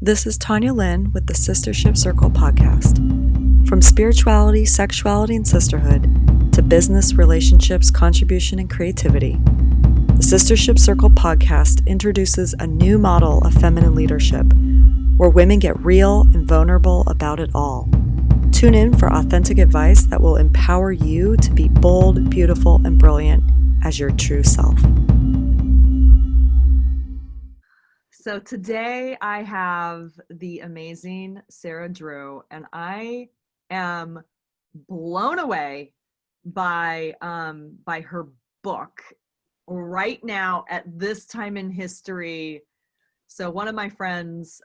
This is Tanya Lynn with the Sistership Circle podcast. From spirituality, sexuality, and sisterhood to business, relationships, contribution, and creativity, the Sistership Circle podcast introduces a new model of feminine leadership where women get real and vulnerable about it all. Tune in for authentic advice that will empower you to be bold, beautiful, and brilliant as your true self. So today I have the amazing Sarah Drew, and I am blown away by her book right now at this time in history. So one of my friends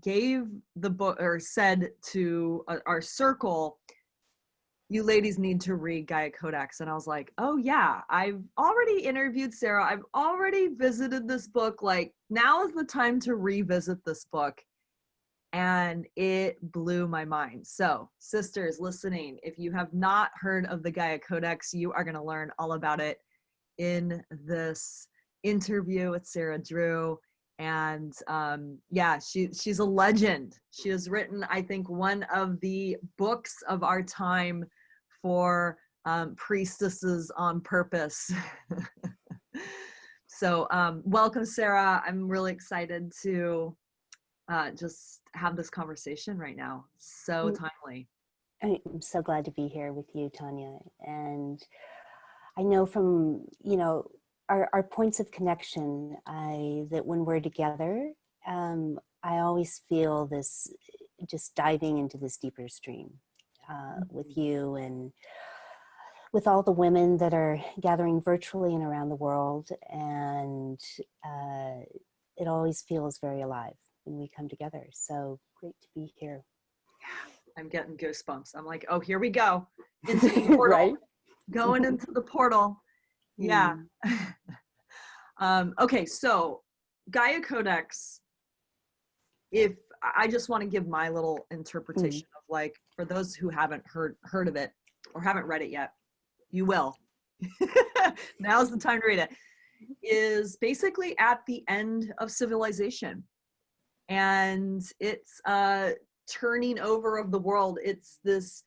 gave the book, or said to our circle, "You ladies need to read Gaia Codex." And I was like, oh yeah, I've already interviewed Sarah. I've already visited this book. Like, now is the time to revisit this book. And it blew my mind. So sisters listening, if you have not heard of the Gaia Codex, you are going to learn all about it in this interview with Sarah Drew. And yeah, she's a legend. She has written, I think, one of the books of our time for priestesses on purpose. So welcome, Sarah. I'm really excited to just have this conversation right now. So timely. I'm so glad to be here with you, Tanya. And I know from, our points of connection, that when we're together, I always feel this, just diving into this deeper stream with you and with all the women that are gathering virtually and around the world. And it always feels very alive when we come together. So great to be here. I'm getting goosebumps. I'm like, oh, here we go. Into the portal. Right? Going into the portal. Yeah. Okay, so Gaia Codex, if I just want to give my little interpretation of, like, for those who haven't heard of it or haven't read it yet, you will. Now's the time to read it. Is basically at the end of civilization. And it's turning over of the world. It's this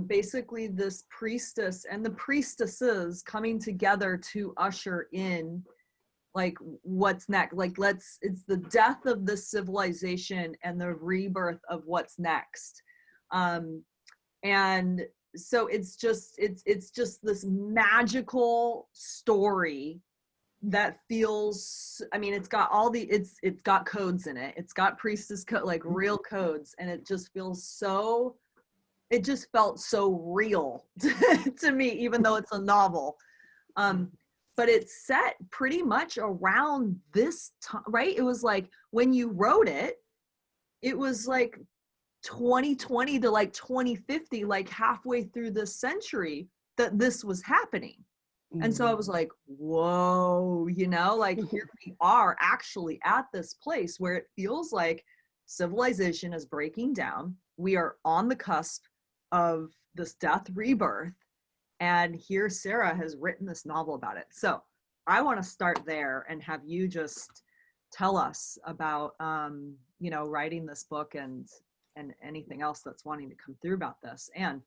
basically this priestess and the priestesses coming together to usher in, like, what's next. Like, it's the death of this civilization and the rebirth of what's next. And so it's just this magical story that feels, I mean, it's got all the, it's got codes in it. It's got priestess code, like real codes. And it just feels so, it just felt so real to me, even though it's a novel. But it's set pretty much around this time, right? It was like, when you wrote it, it was like 2020 to like 2050, like halfway through this century that this was happening. And so I was like, whoa, like, here we are actually at this place where it feels like civilization is breaking down. We are on the cusp of this death rebirth. And here Sarah has written this novel about it. So I want to start there and have you just tell us about, writing this book and anything else that's wanting to come through about this, and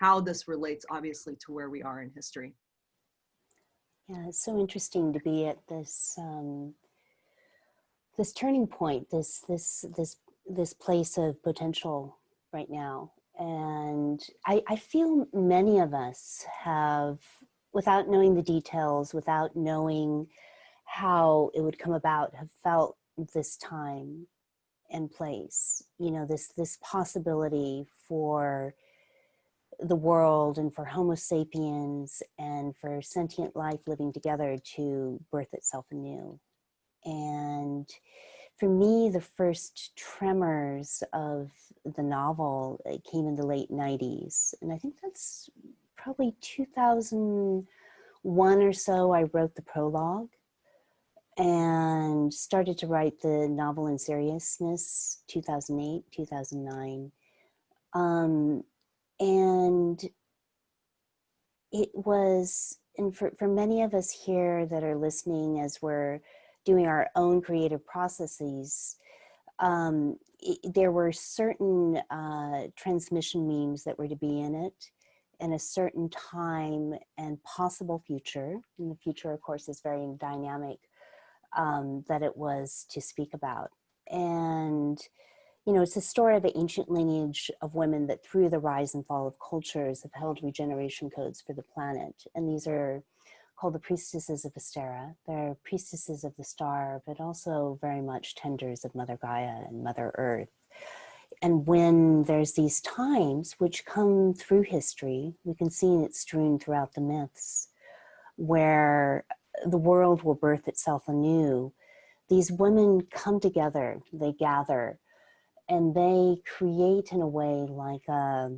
how this relates obviously to where we are in history. Yeah, it's so interesting to be at this this turning point, this place of potential right now. And I feel many of us have, without knowing the details, without knowing how it would come about, have felt this time and place, this possibility for the world and for Homo sapiens and for sentient life living together to birth itself anew. And for me, the first tremors of the novel came in the late 90s. And I think that's probably 2001 or so. I wrote the prologue and started to write the novel in seriousness, 2008, 2009. And it was, and for many of us here that are listening as we're doing our own creative processes, There were certain transmission memes that were to be in it in a certain time and possible future. And the future, of course, is very dynamic, that it was to speak about. And, you know, it's a story of the ancient lineage of women that through the rise and fall of cultures have held regeneration codes for the planet. And these are called the priestesses of Astera. They're priestesses of the star, but also very much tenders of Mother Gaia and Mother Earth. And when there's these times which come through history, we can see it strewn throughout the myths, where the world will birth itself anew. These women come together, they gather, and they create in a way like a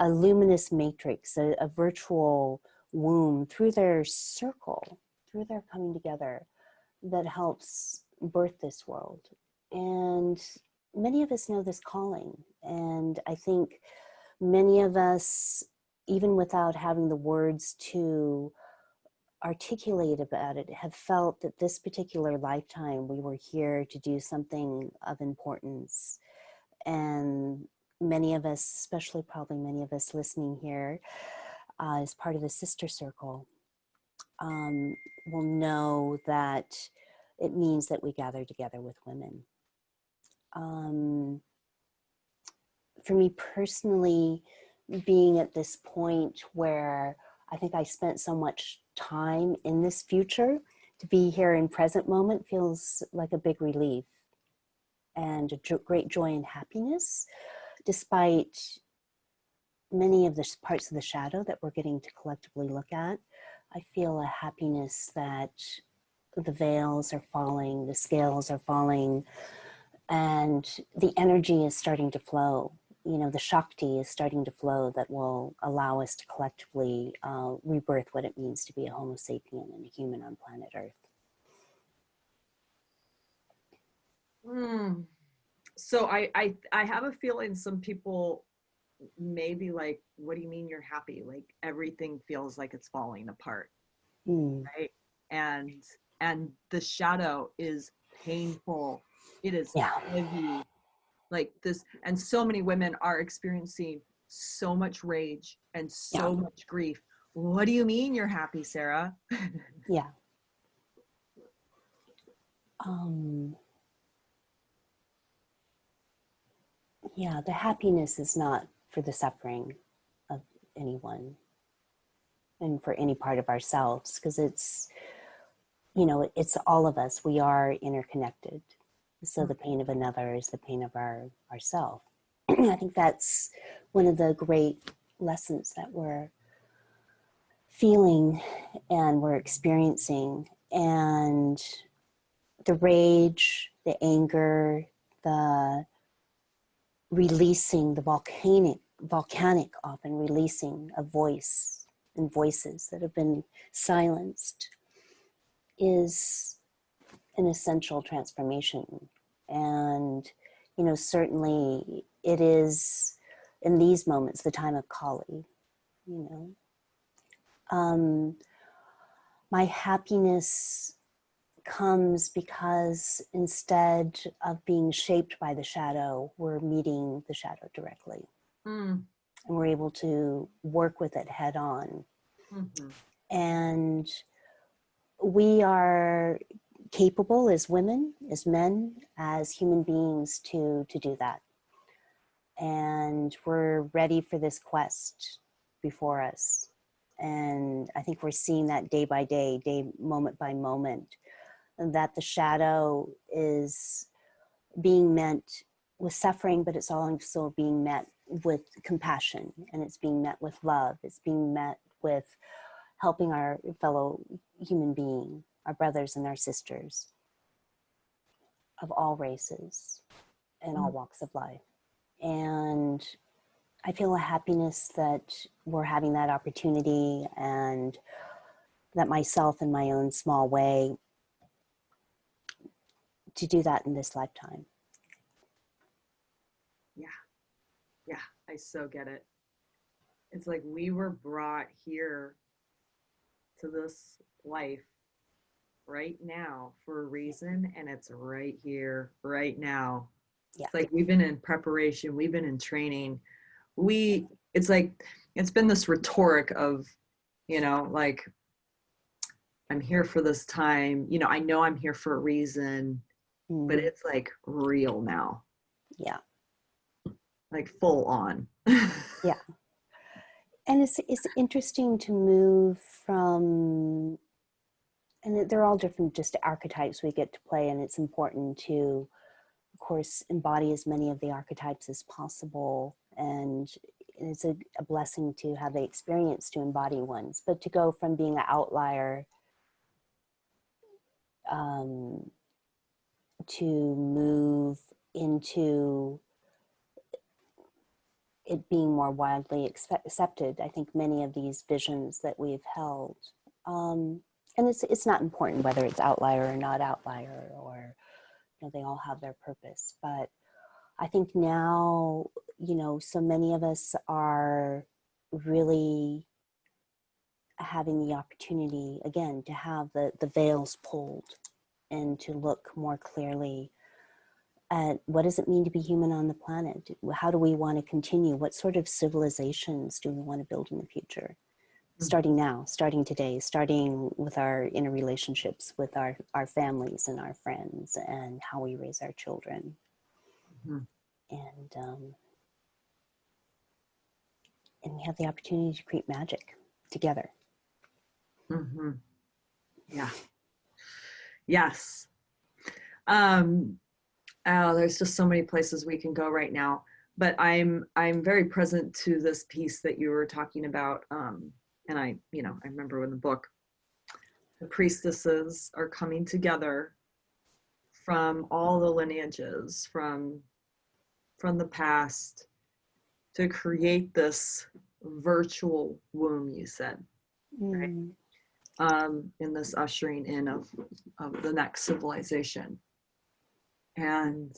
luminous matrix, a virtual womb through their circle, through their coming together, that helps birth this world. And many of us know this calling. And I think many of us, even without having the words to articulate about it, have felt that this particular lifetime we were here to do something of importance. And many of us, especially probably many of us listening here, as part of the sister circle, will know that it means that we gather together with women. For me personally, being at this point where I think I spent so much time in this future, to be here in present moment feels like a big relief and a great joy and happiness, despite many of the parts of the shadow that we're getting to collectively look at. I feel a happiness that the veils are falling, the scales are falling, and the energy is starting to flow. You know, the Shakti is starting to flow that will allow us to collectively rebirth what it means to be a Homo sapien and a human on planet Earth. So I have a feeling some people may be like, what do you mean you're happy? Like everything feels like it's falling apart, right? And the shadow is painful. It is heavy. Like this, and so many women are experiencing so much rage and so much grief. What do you mean you're happy, Sarah? Yeah. Yeah, the happiness is not for the suffering of anyone and for any part of ourselves, because it's, you know, it's all of us. We are interconnected. So the pain of another is the pain of ourself. I think that's one of the great lessons that we're feeling and we're experiencing. And the rage, the anger, the releasing, the volcanic often releasing of voice and voices that have been silenced is an essential transformation. And, you know, certainly it is in these moments the time of Kali, you know. My happiness comes because instead of being shaped by the shadow, we're meeting the shadow directly. And we're able to work with it head on. And we are capable as women, as men, as human beings to do that. And we're ready for this quest before us. And I think we're seeing that day by day, moment by moment, that the shadow is being met with suffering, but it's also being met with compassion, and it's being met with love. It's being met with helping our fellow human being, our brothers and our sisters of all races and all walks of life. And I feel a happiness that we're having that opportunity, and that myself in my own small way to do that in this lifetime. Yeah, I so get it. It's like we were brought here to this life right now for a reason, and it's right here, right now. Yeah. It's like we've been in preparation, we've been in training. It's like, it's been this rhetoric of, like, I'm here for this time, I know I'm here for a reason, but it's like real now. Yeah. Like full on. Yeah. And it's interesting to move from, and they're all different just archetypes we get to play, and it's important to, of course, embody as many of the archetypes as possible, and it's a blessing to have the experience to embody ones, but to go from being an outlier to move into it being more widely accepted. I think many of these visions that we've held, and it's not important whether it's outlier or not outlier, or they all have their purpose. But I think now, so many of us are really having the opportunity again to have the veils pulled and to look more clearly at what does it mean to be human on the planet? How do we want to continue? What sort of civilizations do we want to build in the future? Starting now, starting today, starting with our inner relationships with our families and our friends, and how we raise our children. And we have the opportunity to create magic together. Yeah. Yes. There's just so many places we can go right now, but I'm very present to this piece that you were talking about. And I remember in the book, the priestesses are coming together from all the lineages, from the past, to create this virtual womb, you said, right? In this ushering in of the next civilization. And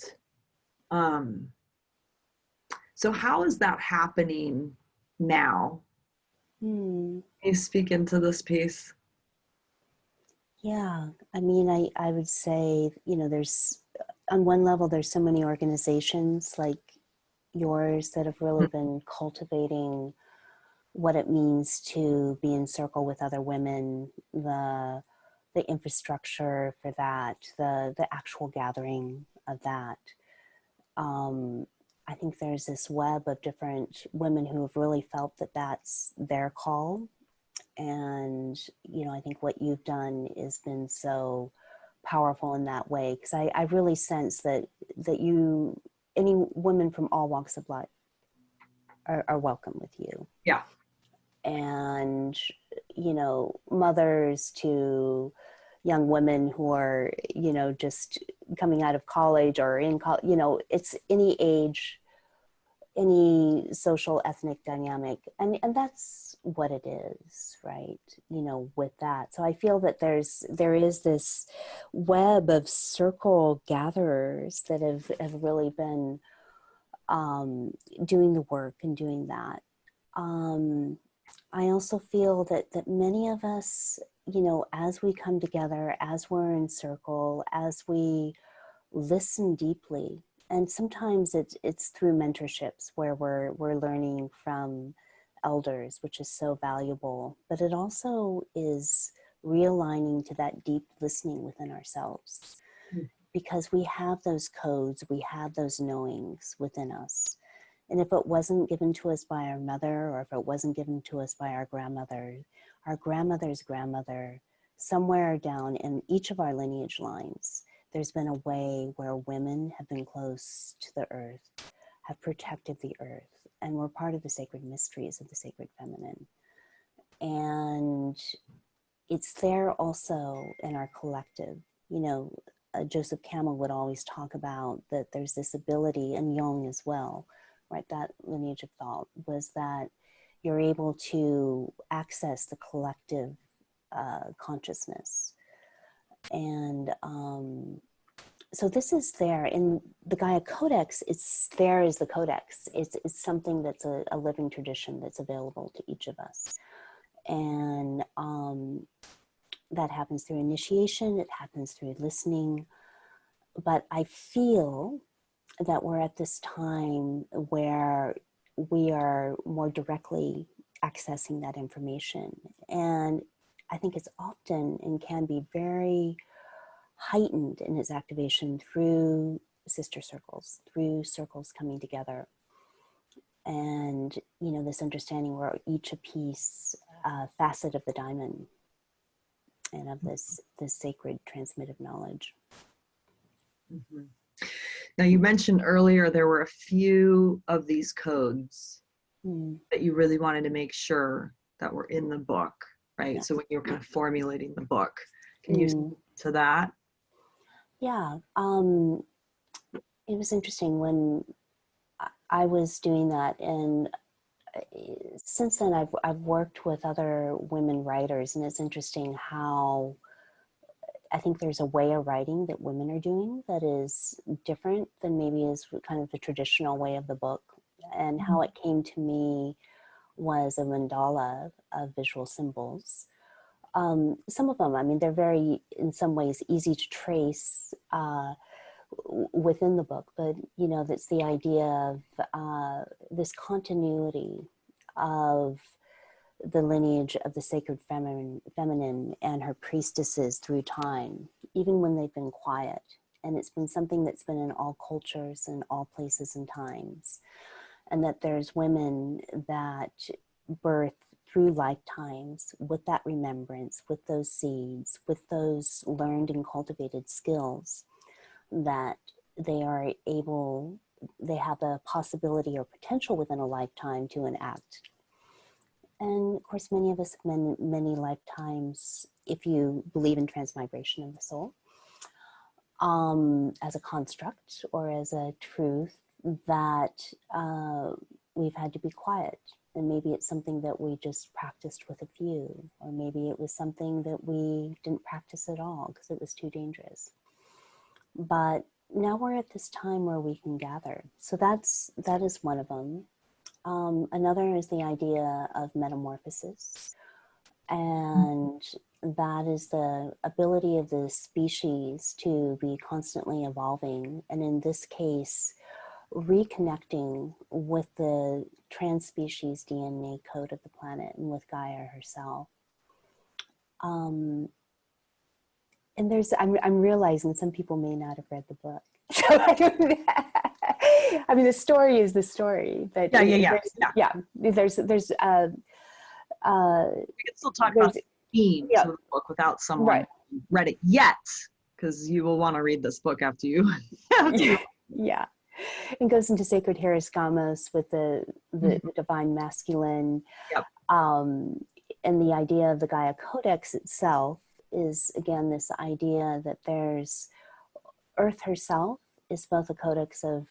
so how is that happening now? Can you speak into this piece? Yeah, I mean, I would say, there's, on one level, there's so many organizations like yours that have really been cultivating what it means to be in circle with other women, the infrastructure for that, the actual gathering of that. I think there's this web of different women who have really felt that that's their call. And, I think what you've done has been so powerful in that way, because I really sense that you, any women from all walks of life are welcome with you. Yeah. And, mothers to young women who are, just coming out of college or in college, it's any age, any social ethnic dynamic, and that's what it is, right? With that, so I feel that there is this web of circle gatherers that have really been doing the work and doing that. I also feel that many of us, as we come together, as we're in circle, as we listen deeply, and sometimes it's through mentorships where we're learning from elders, which is so valuable, but it also is realigning to that deep listening within ourselves, because we have those codes, we have those knowings within us. And if it wasn't given to us by our mother, or if it wasn't given to us by our grandmother's grandmother, somewhere down in each of our lineage lines, there's been a way where women have been close to the earth, have protected the earth, and we're part of the sacred mysteries of the sacred feminine. And it's there also in our collective. Joseph Campbell would always talk about that there's this ability, and Jung as well, right? That lineage of thought was that you're able to access the collective consciousness. And so this is there in the Gaia Codex. It's there as the Codex. It's something that's a living tradition that's available to each of us. And that happens through initiation, it happens through listening. But I feel that we're at this time where we are more directly accessing that information. And I think it's often and can be very heightened in its activation through sister circles, through circles coming together. And, you know, this understanding we're each a piece, facet of the diamond and of this sacred transmitted knowledge. Mm-hmm. Now, you mentioned earlier there were a few of these codes that you really wanted to make sure that were in the book, right? Yeah. So when you were kind of formulating the book, can you speak to that? Yeah. It was interesting when I was doing that, and since then I've worked with other women writers, and it's interesting how I think there's a way of writing that women are doing that is different than maybe is kind of the traditional way of the book. And how it came to me was a mandala of visual symbols. Some of them, I mean, they're very, in some ways, easy to trace within the book, but, you know, that's the idea of this continuity of the lineage of the sacred feminine and her priestesses through time, even when they've been quiet. And it's been something that's been in all cultures and all places and times. And that there's women that birth through lifetimes with that remembrance, with those seeds, with those learned and cultivated skills, that they are able, they have the possibility or potential within a lifetime to enact. And of course, many of us have many lifetimes, if you believe in transmigration of the soul, as a construct or as a truth, that we've had to be quiet. And maybe it's something that we just practiced with a few, or maybe it was something that we didn't practice at all because it was too dangerous. But now we're at this time where we can gather. So that is one of them. Another is the idea of metamorphosis. And that is the ability of the species to be constantly evolving. And in this case, reconnecting with the trans-species DNA code of the planet and with Gaia herself. And I'm realizing some people may not have read the book. So I mean, the story is the story, but there's we can still talk about the themes of the book without someone read it yet, because you will want to read this book after you. Yeah. It goes into sacred Hieroskamos with the divine masculine. Yep. And the idea of the Gaia Codex itself is, again, this idea that there's Earth herself is both a codex of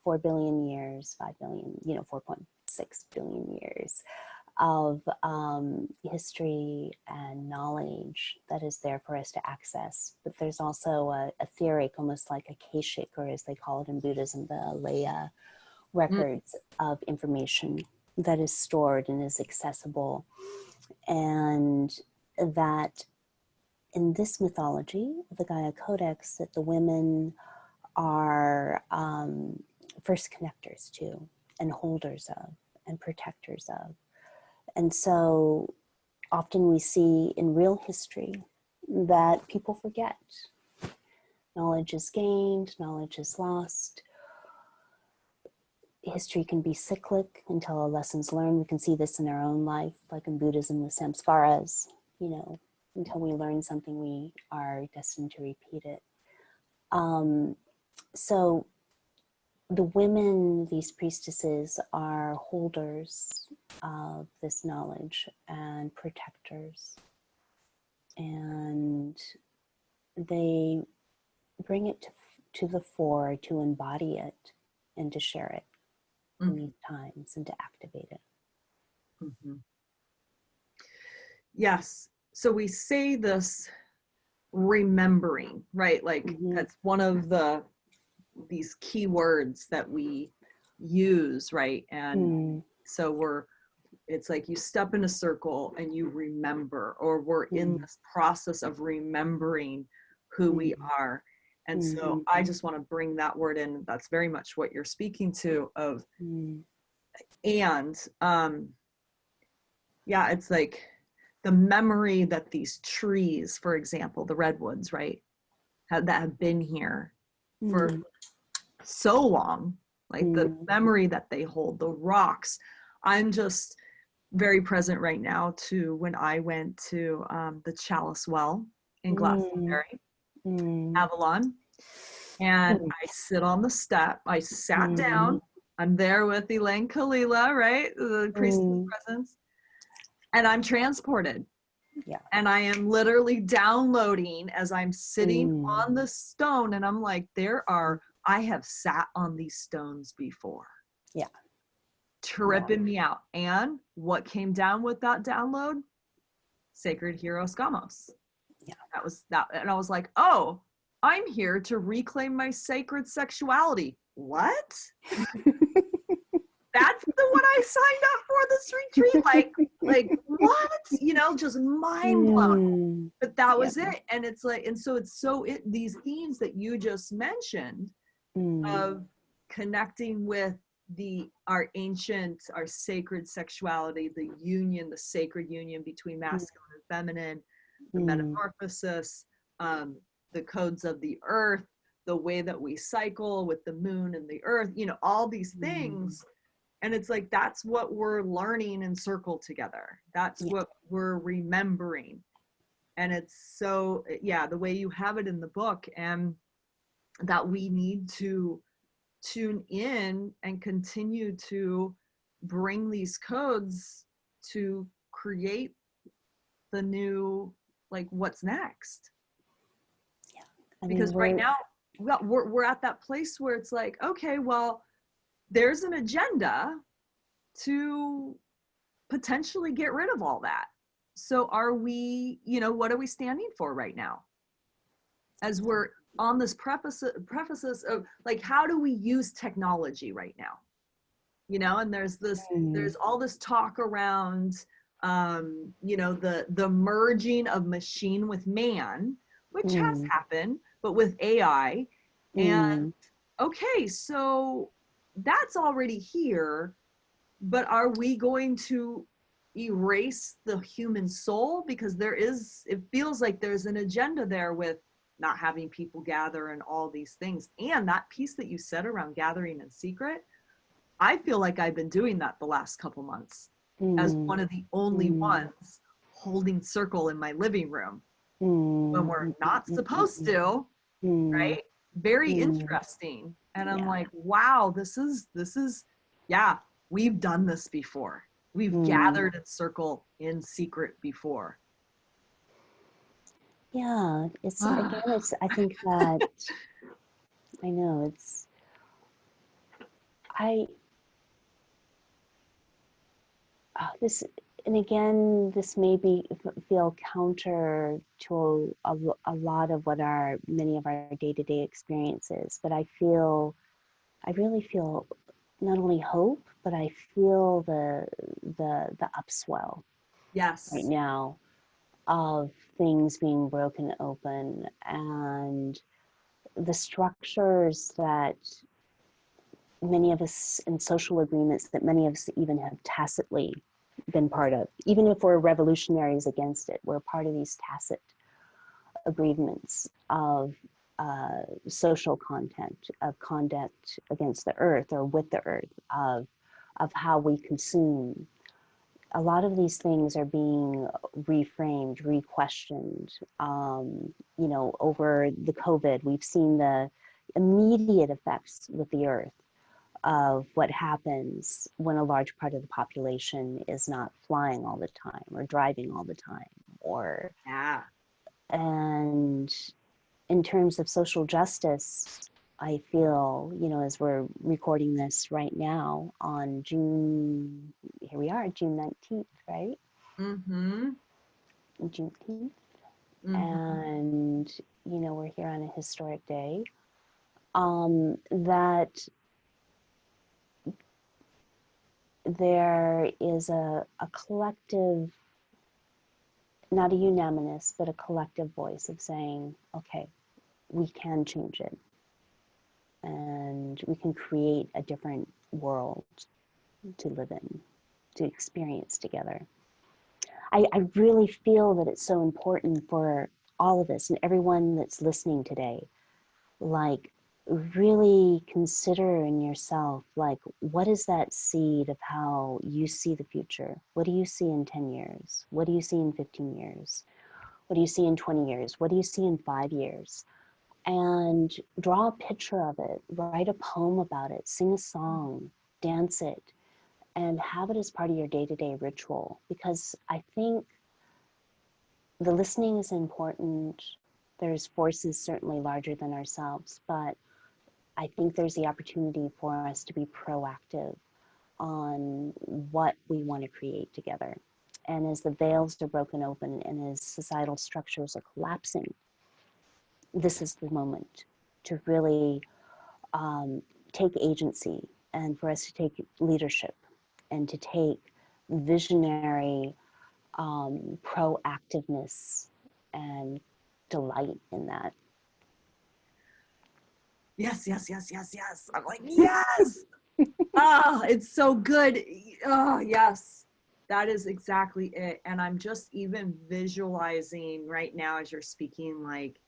4 billion years, 5 billion, 4.6 billion years of history and knowledge that is there for us to access. But there's also a etheric, almost like Akashic, or as they call it in Buddhism, the Alaya records of information that is stored and is accessible. And that in this mythology, the Gaia Codex, that the women are first connectors to, and holders of, and protectors of. And so often we see in real history that people forget. Knowledge is gained, knowledge is lost. History can be cyclic until a lesson's learned. We can see this in our own life, like in Buddhism with samskaras, until we learn something, we are destined to repeat it. So the women, these priestesses, are holders of this knowledge and protectors. And they bring it to the fore to embody it and to share it in these times and to activate it. Mm-hmm. Yes. So we say this remembering, right? Like that's one of these key words that we use, right? And so it's like you step in a circle and you remember, or we're in this process of remembering who we are. And so I just want to bring that word in. That's very much what you're speaking to of, and yeah, it's like the memory that these trees, for example, the redwoods, right, that have been here for so long, like the memory that they hold, the rocks. I'm just very present right now to when I went to the Chalice Well in Glastonbury, Avalon, and I sit on the step. I sat down. I'm there with Elaine Kalila, right, the priest of presence, and I'm transported. Yeah. And I am literally downloading as I'm sitting on the stone, and I'm like, I have sat on these stones before. Yeah. Tripping me out. And what came down with that download? Sacred Hieros Gamos. Yeah. That was that. And I was like, oh, I'm here to reclaim my sacred sexuality. What? That's the one I signed up for this retreat. Like what? You know, just mind blown. But that was it. And it's like, and so these themes that you just mentioned of connecting with our sacred sexuality, the sacred union between masculine and feminine, the metamorphosis, the codes of the earth, the way that we cycle with the moon and the earth, you know, all these things. And it's like, that's what we're learning in circle together. That's what we're remembering. And it's so, the way you have it in the book, and that we need to tune in and continue to bring these codes to create the new, like, what's next. Yeah. I mean, because right now we're at that place where it's like, okay, well, there's an agenda to potentially get rid of all that. So are we, you know, what are we standing for right now? As we're on this prefaces of like, how do we use technology right now? You know, and there's all this talk around, you know, the merging of machine with man, which has happened, but with AI. And okay, so that's already here, but are we going to erase the human soul? Because it feels like there's an agenda there with not having people gather and all these things. And that piece that you said around gathering in secret, I feel like I've been doing that the last couple months as one of the only ones holding circle in my living room when we're not supposed to, right? Very interesting. And I'm like, wow, this is, we've done this before. We've gathered in circle in secret before. Yeah, I think that, I know this may feel counter to a lot of what many of our day-to-day experiences, but I really feel not only hope, but I feel the upswell right now of things being broken open, and the structures that many of us, in social agreements that many of us even have tacitly been part of, even if we're revolutionaries against it, we're part of these tacit agreements of social content, of conduct against the earth or with the earth, of how we consume. A lot of these things are being reframed, re-questioned. You know, over the COVID, we've seen the immediate effects with the earth of what happens when a large part of the population is not flying all the time or driving all the time, or and in terms of social justice, I feel, you know, as we're recording this right now on June 19th, right? Juneteenth. And, you know, we're here on a historic day. That there is a collective, not a unanimous, but a collective voice of saying, okay, we can change it, and we can create a different world to live in, to experience together. I really feel that it's so important for all of us and everyone that's listening today, like, really consider in yourself, like, what is that seed of how you see the future? What do you see in 10 years? What do you see in 15 years? What do you see in 20 years? What do you see in 5 years? And draw a picture of it, write a poem about it, sing a song, dance it, and have it as part of your day-to-day ritual. Because I think the listening is important. There's forces certainly larger than ourselves, but I think there's the opportunity for us to be proactive on what we want to create together. And as the veils are broken open and as societal structures are collapsing, this is the moment to really take agency, and for us to take leadership and to take visionary proactiveness and delight in that. Yes, yes, yes, yes, yes. I'm like, yes. Oh, it's so good. Oh, yes. That is exactly it. And I'm just even visualizing right now as you're speaking, like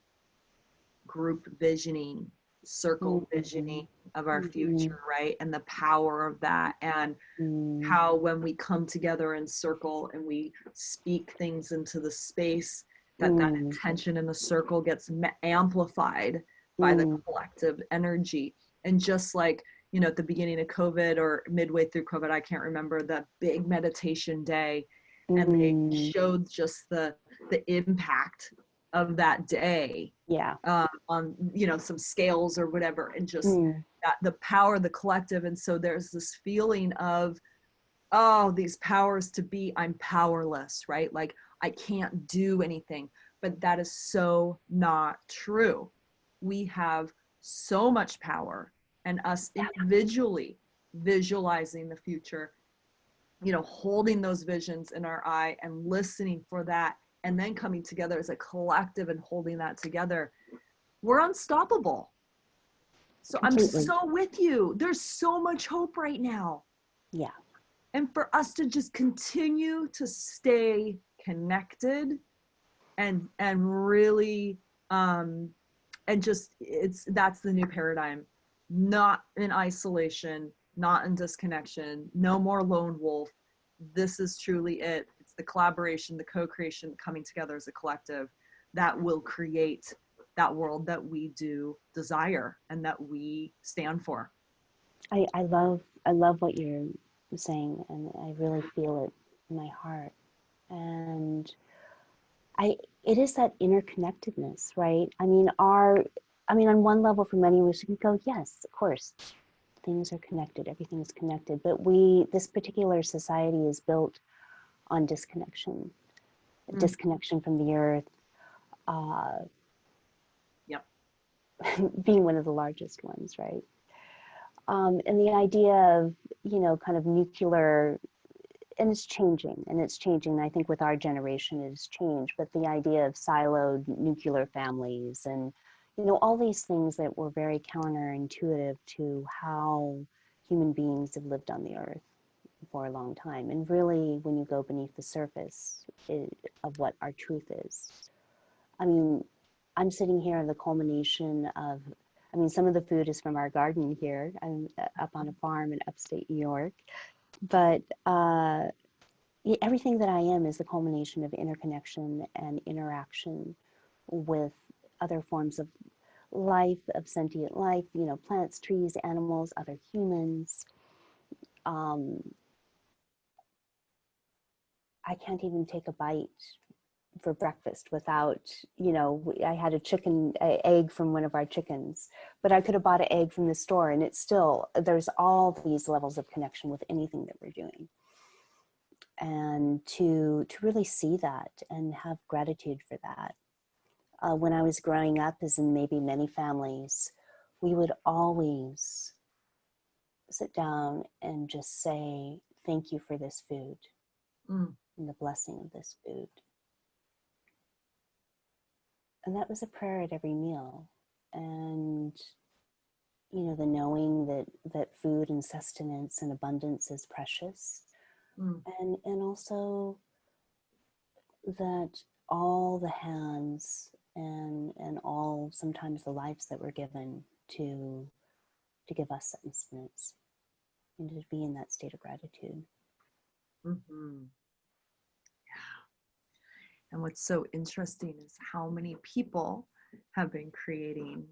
group visioning, circle visioning of our future, right? And the power of that. And how when we come together in circle and we speak things into the space, that intention in the circle gets amplified by the collective energy. And just like, you know, at the beginning of COVID or midway through COVID, I can't remember, the big meditation day, and they showed just the impact of that day, on, you know, some scales or whatever, and just that, the power of the collective. And so there's this feeling of, oh, these powers to be, I'm powerless, right? Like I can't do anything. But that is so not true. We have so much power, and us individually visualizing the future, you know, holding those visions in our eye and listening for that, and then coming together as a collective and holding that together, we're unstoppable. So Completely. I'm so with you. There's so much hope right now. Yeah. And for us to just continue to stay connected and really and just, that's the new paradigm. Not in isolation, not in disconnection, no more lone wolf. This is truly it. It's the collaboration, the co-creation, coming together as a collective that will create that world that we do desire and that we stand for. I love what you're saying, and I really feel it in my heart. And it is that interconnectedness, right? I mean, on one level, for many of us, we can go, yes, of course, things are connected, everything is connected. But this particular society is built on disconnection, disconnection from the earth, Yep. being one of the largest ones, right? And the idea of, you know, kind of nuclear, and it's changing. I think with our generation it has changed, but the idea of siloed nuclear families and, you know, all these things that were very counterintuitive to how human beings have lived on the earth for a long time. And really, when you go beneath the surface of what our truth is, I mean, I'm sitting here in the culmination of, I mean, some of the food is from our garden here. I'm up on a farm in upstate New York. But everything that I am is the culmination of interconnection and interaction with other forms of life, of sentient life, you know, plants, trees, animals, other humans. I can't even take a bite for breakfast without, you know, I had a egg from one of our chickens, but I could have bought an egg from the store, and it's still, there's all these levels of connection with anything that we're doing. And to really see that and have gratitude for that. When I was growing up, as in maybe many families, we would always sit down and just say, thank you for this food and the blessing of this food. And that was a prayer at every meal. and the knowing that food and sustenance and abundance is precious, and also that all the hands and all sometimes the lives that were given to give us sustenance, and to be in that state of gratitude. Mm-hmm. Yeah. And what's so interesting is how many people have been creating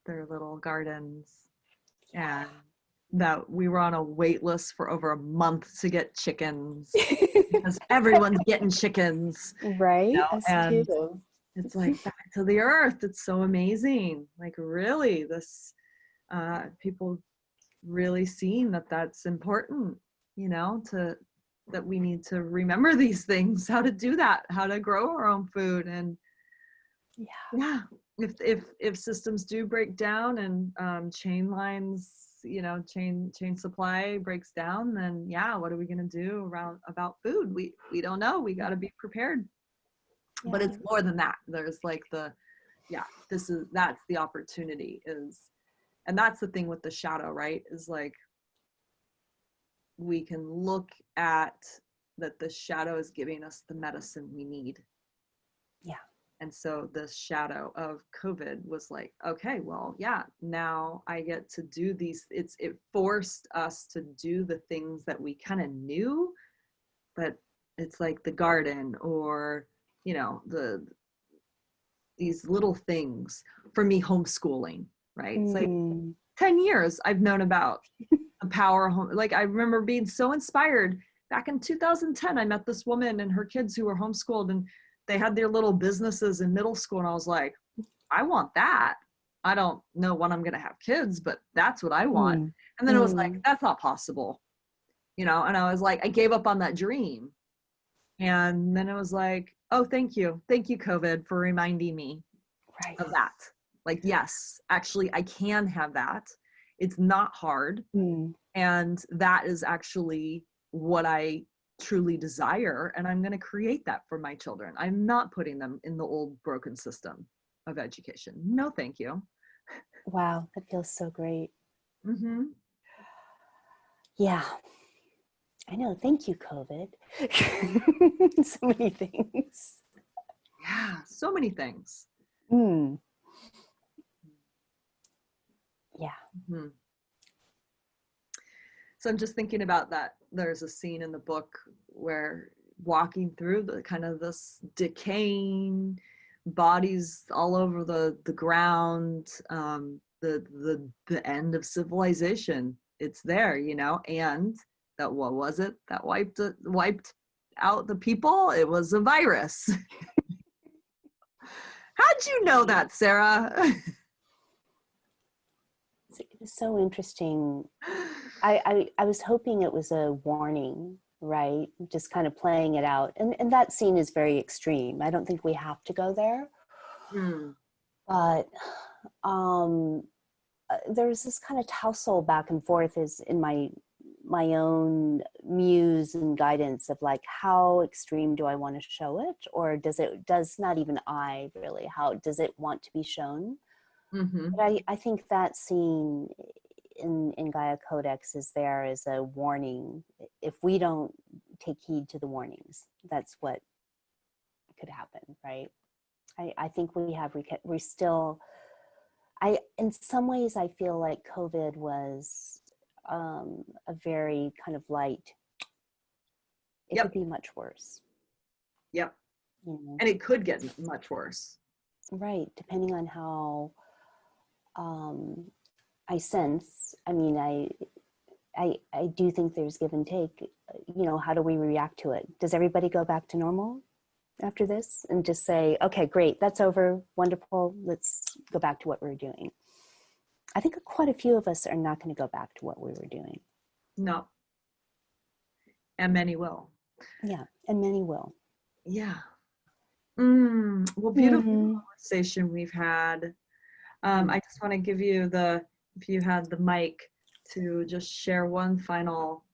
their little gardens, and that we were on a wait list for over a month to get chickens because everyone's getting chickens, Right? Us and too. it's like back to the earth. It's so amazing. Like really, this people really seeing that that's important, that we need to remember these things, how to do that, how to grow our own food. And if systems do break down and chain lines, chain supply breaks down, then what are we going to do about food? We don't know. We got to be prepared. But it's more than that. There's like that's the opportunity and that's the thing with the shadow, right? Is like we can look at that the shadow is giving us the medicine we need. Yeah. And so the shadow of COVID was like, okay, well, now I get to do these. It forced us to do the things that we kind of knew, but it's like the garden or, these little things. For me, homeschooling, right? It's like 10 years I've known about the power of home. Like I remember being so inspired back in 2010. I met this woman and her kids who were homeschooled, and they had their little businesses in middle school. And I was like, I want that. I don't know when I'm going to have kids, but that's what I want. And then it was like, that's not possible, and I was like, I gave up on that dream. And then it was like, oh, thank you, COVID, for reminding me of that. Like, yes, actually I can have that. It's not hard. And that is actually what I truly desire. And I'm going to create that for my children. I'm not putting them in the old broken system of education. No, thank you. Wow. That feels so great. Mm-hmm. Yeah. I know. Thank you, COVID. So many things. Yeah. So many things. Yeah. Mm-hmm. So I'm just thinking about that. There's a scene in the book where walking through the kind of this decaying bodies all over the ground, the end of civilization. It's there, and that, what was it that wiped out the people? It was a virus. How'd you know that, Sarah? It's so interesting. I was hoping it was a warning, right? Just kind of playing it out. And that scene is very extreme. I don't think we have to go there. But there's this kind of tussle back and forth is in my own muse and guidance of like, how extreme do I want to show it? Or does not even I really, how does it want to be shown? But I think that scene in Gaia Codex is there as a warning. If we don't take heed to the warnings, that's what could happen, right? I think we still, in some ways I feel like COVID was a very kind of light, it could be much worse. And it could get much worse. Right, depending on how I sense. I mean, I do think there's give and take. How do we react to it? Does everybody go back to normal after this and just say, okay, great, that's over, wonderful, let's go back to what we're doing? I think quite a few of us are not going to go back to what we were doing. No. And many will. Yeah, and many will. Yeah. Well, beautiful conversation we've had. I just want to give you if you had the mic, to just share one final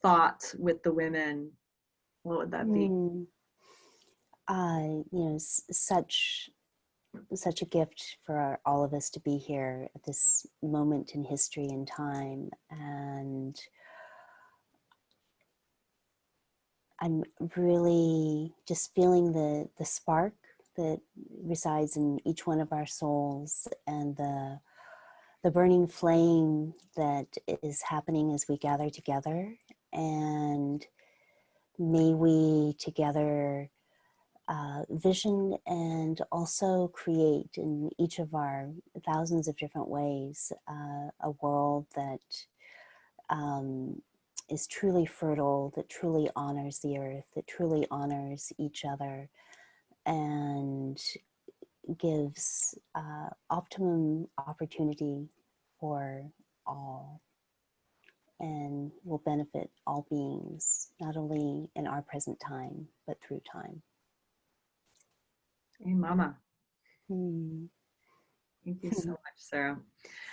thought with the women, what would that be? Such such a gift for all of us to be here at this moment in history and time. And I'm really just feeling the spark that resides in each one of our souls, and the burning flame that is happening as we gather together. And may we together vision and also create in each of our thousands of different ways a world that is truly fertile, that truly honors the earth, that truly honors each other, and gives optimum opportunity for all, and will benefit all beings, not only in our present time, but through time. Hey, Mama. Hmm. Thank you so much, Sarah.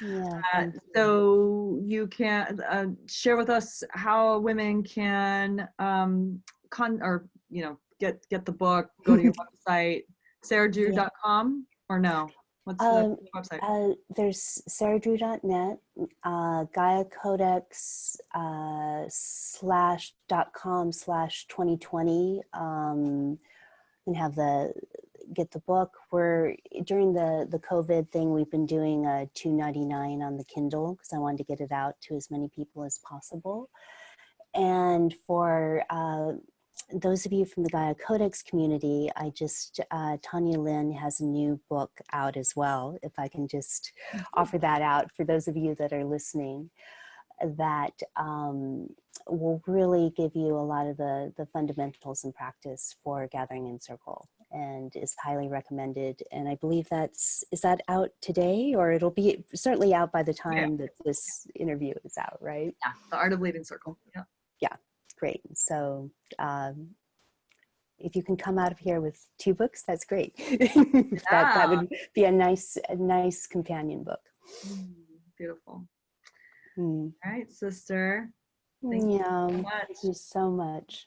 Yeah, thank you. So you can share with us how women can get the book, go to your website, sarahdew.com, or no? What's the website? There's sarahdew.net, Gaia Codex /.com/2020. And have get the book. We're during the COVID thing, we've been doing a $2.99 on the Kindle because I wanted to get it out to as many people as possible. And for those of you from the Gaia Codex community, I just, Tanya Lynn has a new book out as well, if I can just offer that out for those of you that are listening, that will really give you a lot of the fundamentals and practice for gathering in circle, and is highly recommended. And I believe is that out today, or it'll be certainly out by the time that this interview is out, right? Yeah, The Art of Leading Circle. Yeah. Yeah, great. So if you can come out of here with 2 books, that's great. That would be a nice companion book. Beautiful. Mm. All right, sister. Thank you so much. Thank you so much.